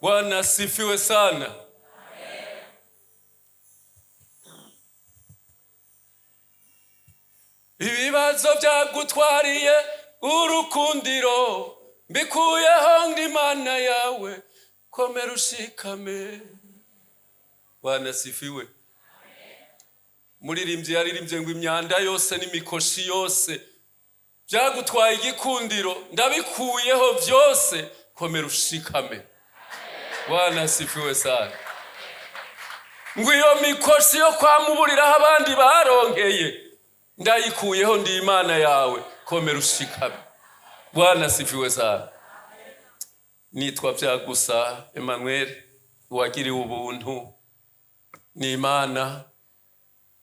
Bwana asifiwe sana. Ibibazo byagutwariye urukundiro mbikuyeho ng'Imana yawe, komera ushikame. Bwana asifiwe. Muririmbyi yaririmbye ngo imyanda yose n'imikoshi yose byagutwaye igikundiro ndabikuyeho byose, komera ushikame. Bwana asifiwe sana. Ngo iyo mikoshi yo kwamuburiraho abandi baronkeye ndayikuyeho, ndi Imana yawe, komera ushikame. Bwana asifiwe sana. Nitwa Vyagusa Emmanuel, uwagiriwe ubuntu ni Imana.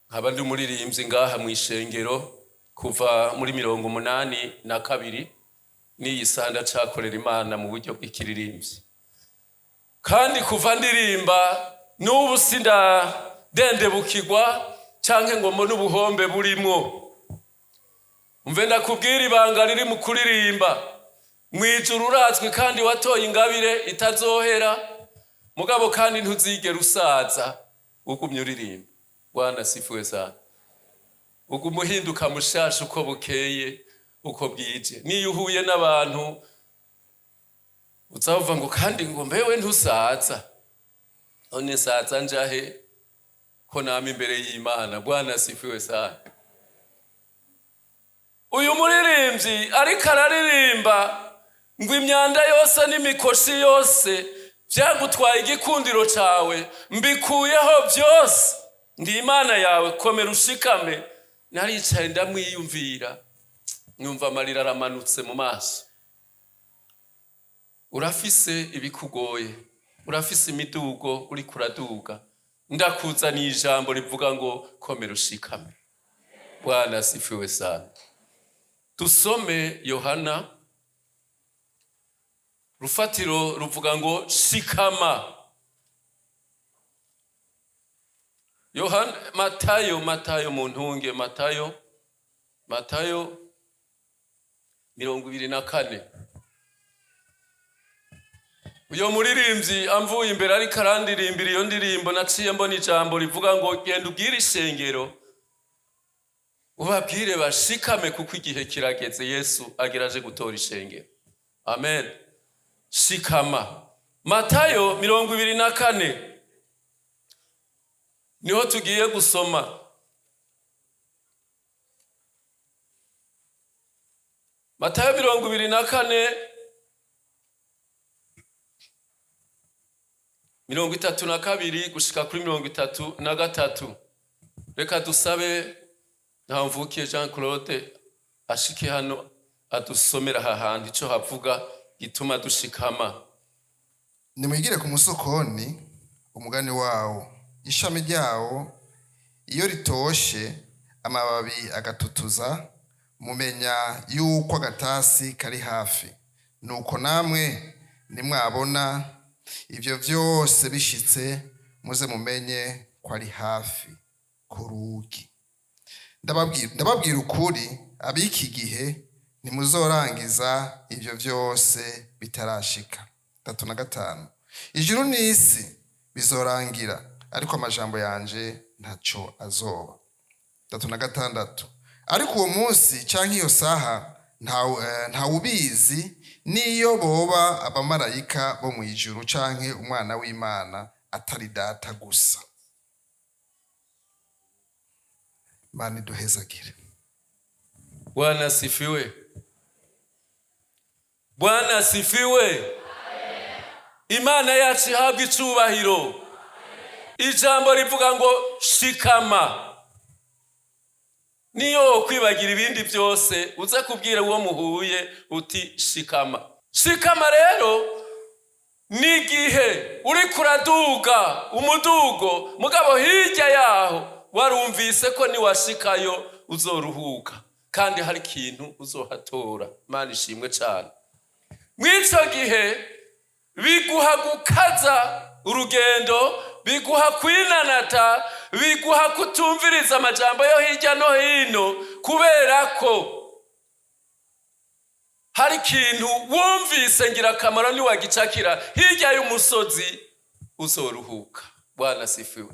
Nkaba ndi umuririmbyi ngaha mu ishengero kuva muri 82 n'iyi saha ndacakorera Imana mu buryo bw'ikiririmbyi. Kandi kuva ndirimba n'ubu sindadendebukirwa canke ngo mbone ubuhombe burimwo. Umve ndakubwira ibanga riri mu kuririmba. Mwijuru urazwi kandi watoye ingabire itazohera, mugabo kandi ntuzigera usaza ugumye uririmba. Bwana asifiwe sana. Uguma uhinduka mushasha uko bukeye uko bwije. Niyo uhuye n'abantu uzavuga ngo kandi ngo mbewe ntusaza. None saza njahe ko nami imbere y'Imana. Bwana asifiwe sana. Uyu muririmbyi ariko araririmba ngo imyanda yose n'imikoshi yose byagutwaye igikundiro cawe mbikuyeho byose, ndi Imana yawe, komera ushikame. Naricaye ndamwiyumvira, nyumva amarira aramanutse mu maso. Urafise ibikugoye, urafise imidugo uri kuraduga, ndakuzaniye ijambo rivuga ngo komera ushikame. Bwana asifiwe sana. Dusome Yohana, rufatiro ruvuga ngo shikama. Yohana, Matayo muntunge, Matayo 24. Uyo muririmbyi amvuye imbere ariko arandirimbira iyo ndirimbo, naciye mbona ijambo rivuga ngo genda ubwire ishengero ubabwire bashikame kuko igihe kirageze, Yesu ageraje gutora ishengero. Amen. Shikama. Matayo 24 niho tugiye gusoma. Matayo 24 32 gushika kuri 33. Reka dusabe Ntamvukiye Jean Claude ashike hano adusomera hahandi ico havuga gituma dushikama. Nimwigire ku musokoni umugani wawo, ishami ryawo iyo ritoshe amababi agatutuza, mumenya yuko agatasi kari hafi. Nuko namwe nimwabona ivyo vyose bishitse, muze mumenye ko ari hafi ku rugi. Ndababwira ukuri, abiki gihe ntimuzorangiza ivyo vyose bitarashika. 35. Ijuru n'isi bizorangira, ariko amajambo yanje ntaco azoba. 36. Ariko uwo munsi canke iyo saha ntawubizi, niyo boba abamarayika bo mu ijuru canke umwana w'Imana, atari data gusa. Mani duhezagire. Bwana asifiwe. Bwana asifiwe. Imana yacu ihabwa icubahiro. Ijambo rivuga ngo shikama. Niyo kwibagira ibindi byose uza kubwira uwo muhuye uti shikama. Shikama rero n'igihe uri kuraduga umudugo mugabo hirya yaho warumvise ko niwashikayo uzoruhuka kandi hari ikintu uzohatora. Imana ishimwe cyane. Mw'ico gihe biguha gukaza urugendo, biguha kwinanata, biguha kutumviriza amajambo yo hirya no hino, kubera ko hari ikintu wumvise ngirakamaro niwagicakira hirya y'umusozi uzoruhuka. Bwana sifiwe.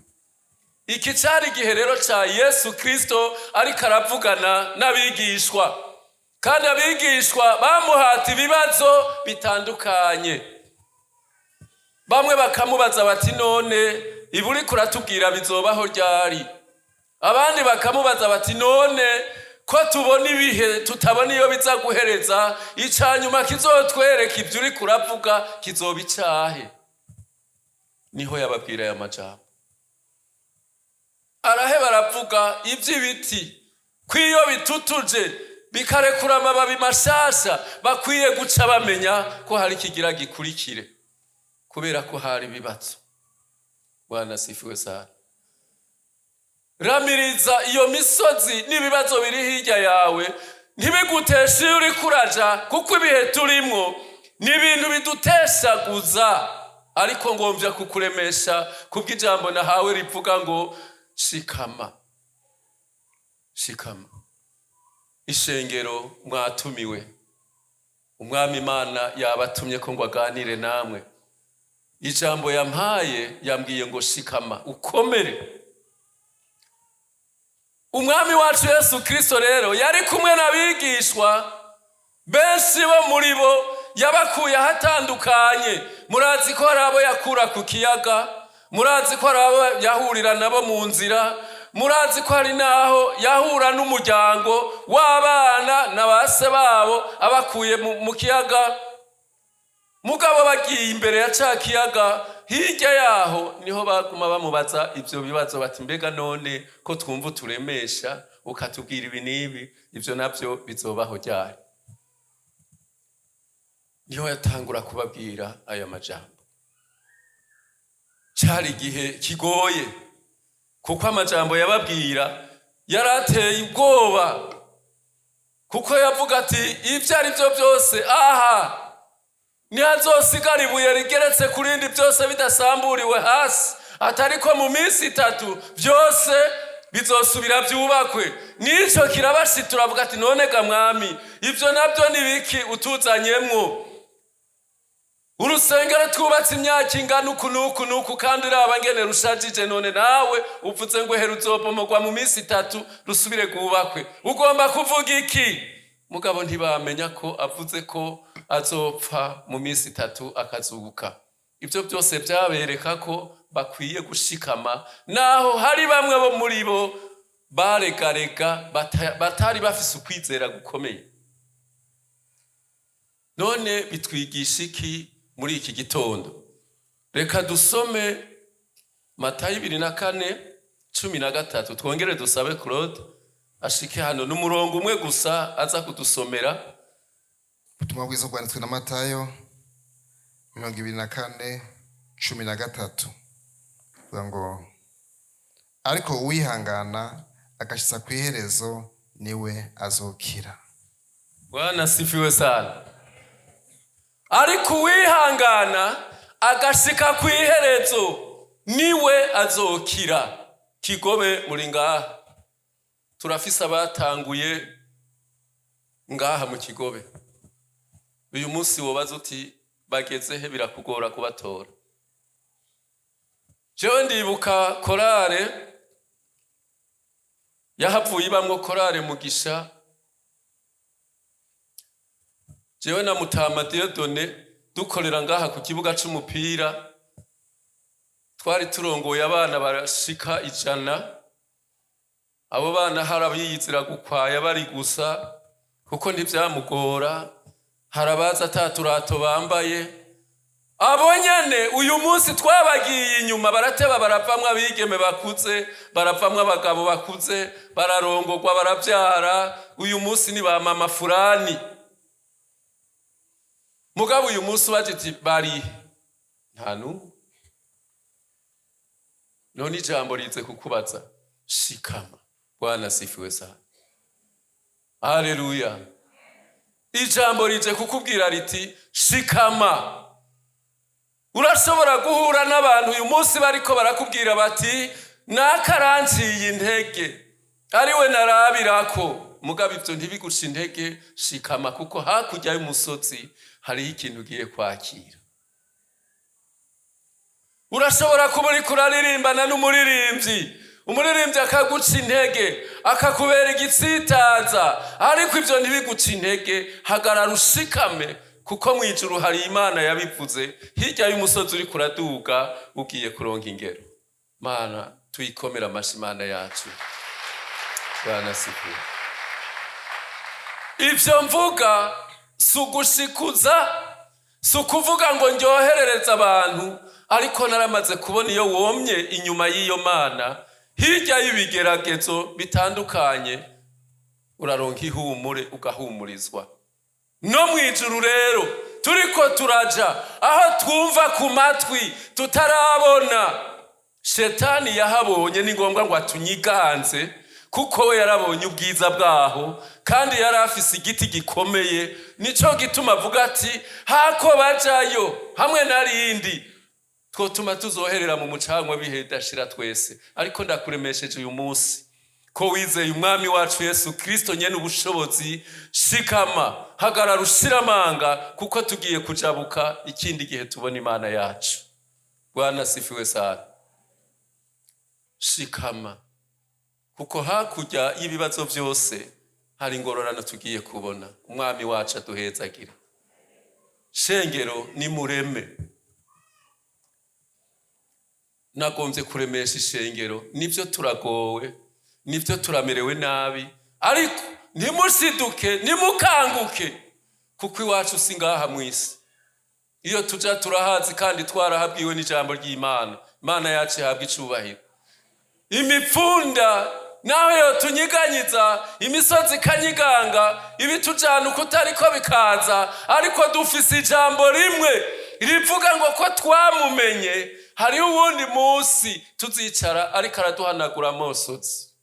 Iki cyari igihe rero ca Yesu Kristo ariko aravugana n'abigishwa, kandi abigishwa bamuhata ibibazo bitandukanye. Bamwe bakamubaza bati none ibi uriko uratubwira bizobaho ryari? Abandi bakamubaza bati none ko tubona ibihe tutabona iyo biza guhereza, icanyuma kizotwereka ibyo uriko uravuga kizoba icahe? Niho yababwira aya majambo. Araheba aravuga iby'ibiti ko iyo bitutuje bikarekura amababi mashasha bakwiye guca bamenya ko hari ikigira gikurikire, kubera ko hari ibibazo. Bwana sifiwe sana. Ramiriza iyo misozi n'ibibazo biri hirya yawe, ntibiguteshe uri kuraja, kuko ibihe turimwo ni ibintu biduteshaguza, ariko ngomvya kukuremesha kubw'ijambo nahawe rivuga ngo shikama. Shikama. Ishengero mwatumiwe, umwami Imana yabatumye ko ngo aganire namwe. Ijambo yampaye yambwiye ngo shikama, ukomere. Umwami wacu Yesu Kristo rero yari kumwe n'abigishwa benshi bo muri bo yabakuye ahatandukanye. Murazi ko hari abo yakura ku kiyaga, murazi ko hari abo yahurira nabo mu nzira, murazi ko hari naho yahura n'umuryango w'abana na base babo abakuye mu kiyaga. Mugabo bagiye imbere ya ca kiyaga, hirya yaho niho baguma bamubaza ibyo bibazo bati mbega none ko twumva turemesha ukatubwira ibi n'ibi, ibyo nabyo bizobaho ryari? Niho yatangura kubabwira aya majambo. Cyari igihe kigoye, kuko amajambo yababwira yarateye ubwoba, kuko yavuga ati ibyo ari byo byose aha ntihazosigara ibuye rigeretse ku rindi, byose bidasamburiwe hasi, atari ko mu minsi 3 byose bizosubira byubakwe. Nico kirabashitura avuga ati none ga mwami, ibyo nabyo nibiki utuzanyemwo? Urusengero twubatse imyaka ingana uku nuku kandi raba ngene rushajije, none nawe uvuze ngo heruzopomogwa mu minsi 3 rusubire kubakwe. Ugomba kuvuga iki? Mugabo ntibamenya ko avuze ko azopfa mu minsi 3 akazuka. Ibyo byose byabereka ko bakwiye gushikama, naho hari bamwe bo muri bo baregarega batari bafise ukwizera gukomeye. None bitwigisha iki muri iki gitondo? Reka dusome Matayo 24:13. Twongere dusabe Claude ashike hano n'umurongo umwe gusa aza kudusomera. Ubutumwa bwiza bwanditswe na Matayo 24:13. Vuga ngo ariko uwihangana agashitsa ku iherezo niwe azokira. Bwana sifiwe sana. Ariko uwihangana agashika ku iherezo niwe azokira. Kigobe muri ngaha turafise abatanguye ngaha mu Kigobe. Uyu munsi wobaza uti bageze he birakugora kubatora? Jewe ndibuka korale yahavuye ibamwo korale Mugisha. Jewe na Mutama Dieudonné dukorera ngaha ku kibuga c'umupira, twari turongoye abana barashika 100. Abo bana harabiyizira gukwaya bari gusa, kuko ntivyamugora, harabaza ataturato bambaye. Abo nyene uyu munsi twabagiye inyuma, barateba baravamwa abigeme bakuze, baravamwa abagabo bakuze, bararongorwa baravyara. Uyu munsi ni ba mama fulani. Mugabo uyu munsi bagiti bari nta n'umwe. None ijambo rize kukubaza, shikama. Bwana asifiwe sana. Haleluya. Ijambo rize kukubwira riti shikama. Urashobora guhura n'abantu uyu munsi bariko barakubwira bati nakaranciye intege, ariwe narabirako. Mugabo ivyo ntibiguca intege, shikama, kuko hakurya y'umusozi hariho ikintu ugiye kwakira. Urashobora kuba uriko uraririmbana n'umuririmbyi, umuririmbyi akaguca intege, akakubera igitsitaza, ariko ivyo ntibiguca intege. Hagarara ushikame, kuko mwijuru hari Imana yabivuze. Hirya y'umusozi uriko uraduga ugiye kuronka ingero. Mana tuyikomera amashi Imana yacu. Bwana asifiwe. Ivyo mvuga sugushikuza, sukuvuga ngo ndyoherereza abantu, ariko naramaze kubona iyo womye inyuma y'iyo Mana, hirya y'ibigeragezo bitandukanye, uraronka ihumure, ugahumurizwa. No mwijuru rero turiko turaja aho twumva ku matwi tutarabona. Shetani yahabonye ni ngombwa ngo atunyiganze, kuko we yarabonye ubwiza bwaho, kandi yari afise igiti gikomeye. Nico gituma avuga ati hako bajayo hamwe narindi twotuma tuzoherera mu mucanwa bihedashira twese. Ariko ndakuremesheje uyu munsi ko wizeye umwami wacu Yesu Kristo nyene ubushobozi. Shikama, hagarara ushiramanga, kuko tugiye kujabuka ikindi gihe tubona Imana yacu. Bwana asifiwe sana. Shikama, kuko hakurya y'ibibazo byose hari ingororano tugiye kubona. Umwami wacu aduhezagira. Shengero ni mureme. Nagombye kuremesha ishengero. Nivyo turagowe, nivyo turamerewe nabi, ariko ntimushiduke, nimukanguke, kuko iwacu singaha mwisi. Iyo tuja turahazi kandi twarahabwiwe n'ijambo ry'Imana. Imana yacu ihabwa icubahiro. Imipfunda naho yo tunyiganyiza, imisozi kanyiganga, ibitujana ukutariko bikaza, ariko dufise ijambo rimwe rivuga ngo ko twamumenye. Hari uwundi munsi tuzicara ariko araduhanagura amosozi.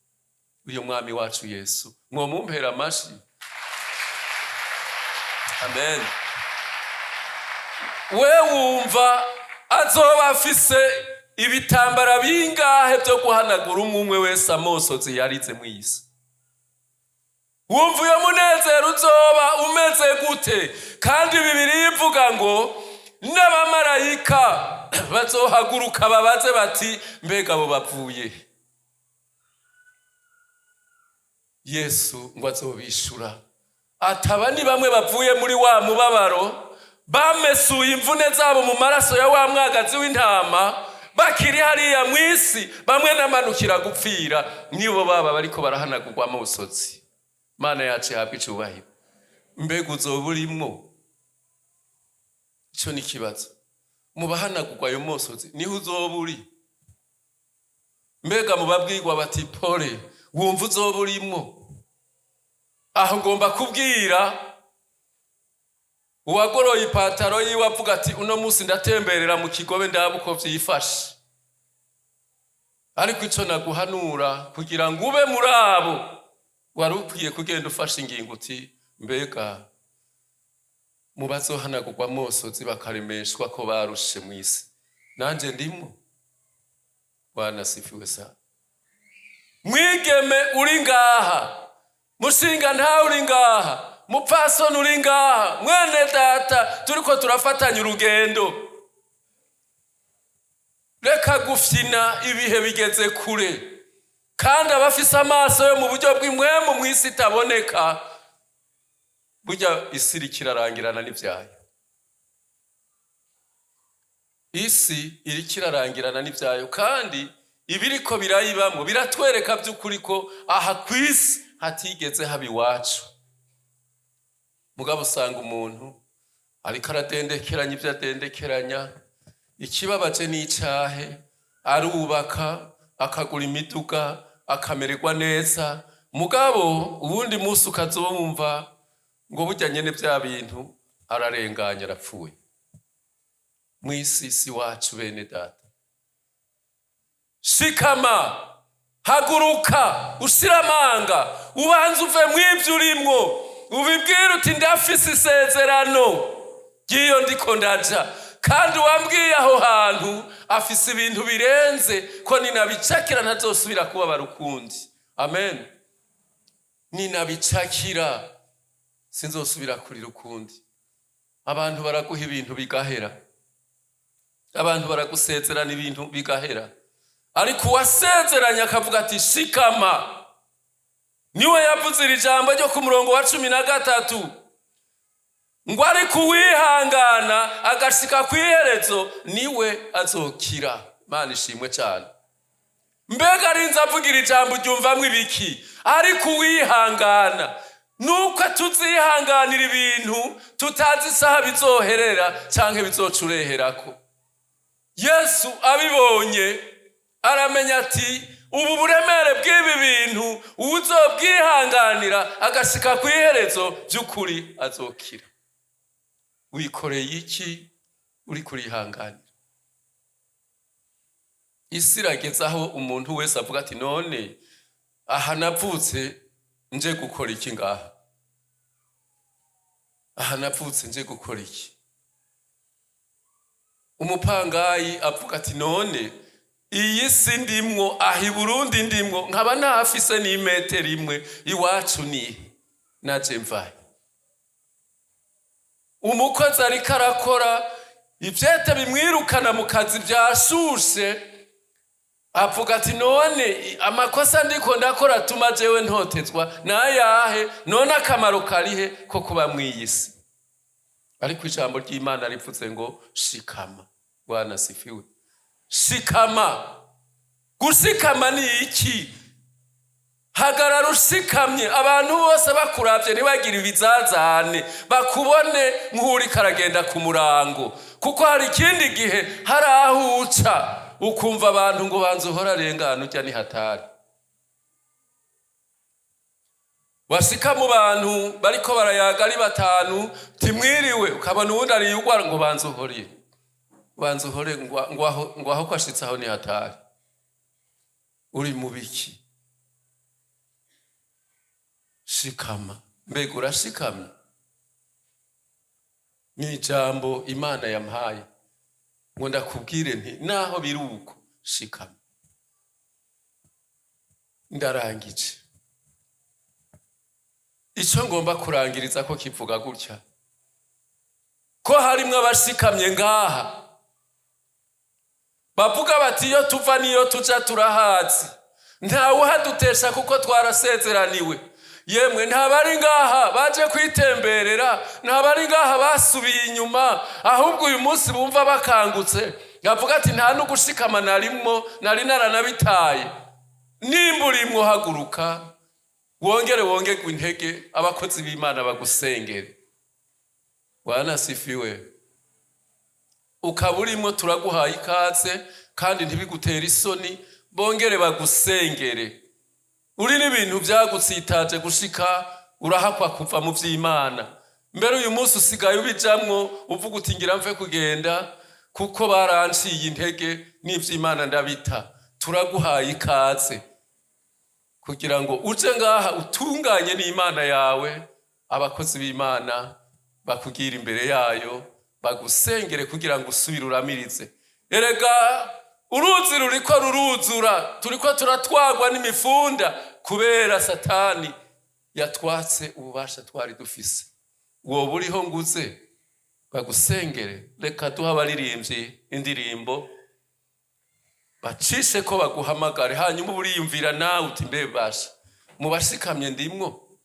Uyo mwami wacu Yesu, mwomumpera amashi. Amen. We wumva azoba afise ibitambara bingahe byo guhanagura umwe wese amosozi yarize mw'isi? Wumva uyo munezero uzoba umeze gute? Kandi Bibiliya ivuga ngo n'abamarayika bazohaguruka babaze bati mbega abo bavuye? Yesu ngo azobishura ataba ni bamwe bavuye muri wa mubabaro, bamesuye imvune zabo mu maraso ya wa mwagazi w'intama, bakiri hariya mw'isi, bamwe namanukira gupfira, nibo baba bariko barahanagurwa amosozi. Mana yacu ihabwe icubahiro. Mbega uzoba urimwo? Ico ni kibazo. Mu bahanagurwa ayo mosozi niho uzoba uri? Mbega mu babwirwa bati pole, wumva uzoba urimwo? Aho ngomba kubwira uwagoroye ipataro yiwe avuga ati uno munsi ndatemberera mu Kigobe ndaba uko vyifashe. Ariko ico naguhanura kugira ngo ube muri abo, wari ukwiye kugenda ufashe ingingo uti mbega mu bazohanagurwa amosozi bakaremeshwa ko barushe mw'isi, nanje ndimo. Bwana asifiwe sana. Mwigeme uri ngaha, mushinga nta uri ngaha, mupfasoni uri ngaha, mwene data turiko turafatanya urugendo. Reka gufyina, ibihe bigeze kure, kandi abafise amaso yo mu buryo bw'imwemu mw'isi itaboneka, burya isi irikirarangirana n'ivyayo. Isi irikirarangirana n'ivyayo, kandi ibiriko birayibamwo biratwereka by'ukuri ko aha kw'isi hatigeze haba iwacu. Mugabo usanga umuntu ariko aradendekeranya ivyo adendekeranya. Ikibabaje n'icahe, arubaka, akagura imiduga, akamererwa neza, mugabo ubundi munsi ukazumva ngo burya nyene vya bintu ararenganya, arapfuye. mw'isi wacu bene data. Shikama, haguruka, ushira amanga, ubanze uve mw'ivyo urimwo, ubibwire uti ndafise isezerano ry'iyo ndiko ndaja, kandi wambwiye aho hantu afise ibintu birenze ko ninabicakira ntazosubira kubabara ukundi. Amen. Ninabicakira sinzosubira kurira ukundi. Abantu baraguha ibintu bigahera, abantu baragusezerana ibintu bigahera, ariko uwasezeranye akavuga ati shikama, niwe yavuze iri jambo ryo ku murongo wa 13 ngo ariko uwihangana agashika kw'iherezo niwe azokira. Mana ishimwe cyane. Mbega arinze avugira ijambo ryumvamwe ibiki? Ariko uwihangana, nuko tuzihanganira ibintu tutazi isaha bizoherera canke bizocureherako. Yesu abibonye aramenya ati ubu buremere bw'ibi bintu uzobwihanganira agashika kw'iherezo by'ukuri azokira. Wikoreye iki uri kurihanganira? Isi irageze aho umuntu wese avuga ati none aha navutse nje gukora iki ngaha? Aha navutse nje gukora iki? Umupangayi avuga ati none iyi si ndimwo, ahi Burundi ndimwo, nkaba ntafise n'imetero imwe, iwacu ni naje mvaye. Umukozi ariko arakora ivyete bimwirukana mu kazi byashushe, avuga ati none amakosa ndiko ndakora tuma jewe ntotezwa nayahe, none akamaro karihe ko kuba mw'iyisi? Ariko ijambo ry'Imana rivuze ngo shikama. Bwana sifiwe. Shikama. Gushikama ni iki? Hagarara ushikamye, abantu bose bakuravye ntibagire ibizazane, bakubone nk'uri karagenda ku murango, kuko hari ikindi gihe hari aho uca ukumva abantu ngo banze uhora arengana ujya ni hatari. Washika mu bantu bariko barayaga ari batanu, timwiriwe, ukabona uwundi ari yugwa ngo banze uhore, banze uhore ngo aho kwashitse aho ni hatari. Uri mu biki? Shikama. Mbega urashikamye? Ni ijambo Imana yampaye ngo ndakubwire nti naho biruko shikama. Ndarangije. Ico ngomba kurangiriza ko kivuga gutya, ko harimwe abashikamye ngaha bavuga bati iyo tuva niyo tuja turahazi, ntawe uhadutesha kuko twarasezeraniwe. Yemwe ntabari ngaha baje kwitemberera, ntabari ngaha basubiye inyuma, ahubwo uyu munsi bumva bakangutse yavuga ati nta no gushikama narimwo, nari naranabitaye. Nimba urimwo haguruka, wongerwe intege, abakozi b'Imana bagusengere. Bwana sifiwe. Ukaba urimwo turaguhaye ikaze kandi ntibigutere isoni, bongere bagusengere. Uri n'ibintu byagutsitaje gushika urahakwa kuva mu vy'Imana. Mbere uyu munsi usigaye ubijamwo uvuga uti ngira mve kugenda kuko baranciye intege n'ivy'Imana ndabita. Turaguhaye ikaze kugira ngo uje ngaha utunganye n'Imana yawe, abakozi b'Imana bakugira imbere yayo bagusengere kugira ngo usubire uramirize. Erega uruzi ruriko ruruzura, turiko turatwagwa n'imifunda kubera Satani yatwatse ububasha twari dufise. Wowe uriho nguze bagusengere. Reka duha abaririmbyi indirimbo bacishe ko baguhamagare, hanyuma uriyumvira nawe uti mbe basha mu bashikamye ndimwo,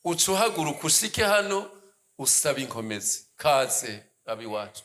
ucuhaguruka ushike hano usaba inkomezi. Kaze abiwacu.